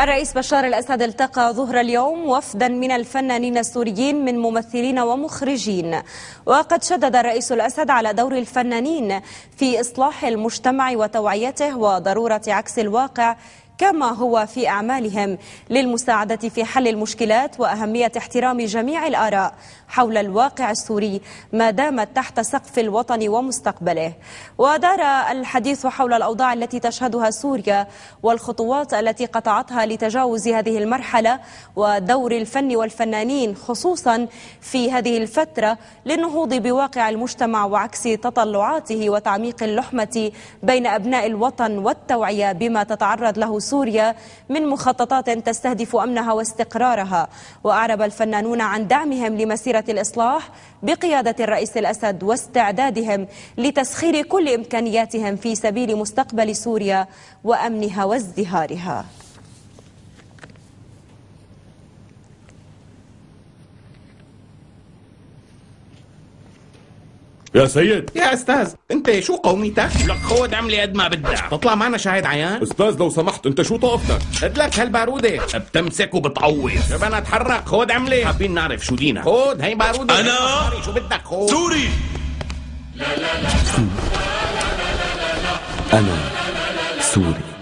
الرئيس بشار الأسد التقى ظهر اليوم وفدا من الفنانين السوريين من ممثلين ومخرجين. وقد شدد الرئيس الأسد على دور الفنانين في إصلاح المجتمع وتوعيته وضرورة عكس الواقع كما هو في أعمالهم للمساعدة في حل المشكلات وأهمية احترام جميع الآراء حول الواقع السوري ما دامت تحت سقف الوطن ومستقبله. ودار الحديث حول الأوضاع التي تشهدها سوريا والخطوات التي قطعتها لتجاوز هذه المرحلة ودور الفن والفنانين خصوصا في هذه الفترة للنهوض بواقع المجتمع وعكس تطلعاته وتعميق اللحمة بين أبناء الوطن والتوعية بما تتعرض له سوريا من مخططات تستهدف أمنها واستقرارها. وأعرب الفنانون عن دعمهم لمسيرة الإصلاح بقيادة الرئيس الأسد واستعدادهم لتسخير كل إمكانياتهم في سبيل مستقبل سوريا وأمنها وازدهارها. يا سيد. يا استاذ انت شو قوميتك؟ لك خود عملي قد ما بدك. تطلع معنا شاهد عيان؟ استاذ لو سمحت انت شو طاقتك؟ خد لك هالبارودة بتمسك وبتعوض. شباب اتحرك خود عملي. حابين نعرف شو دينا. خود هي بارودة. انا شو بدك خود؟ سوري. أنا سوري.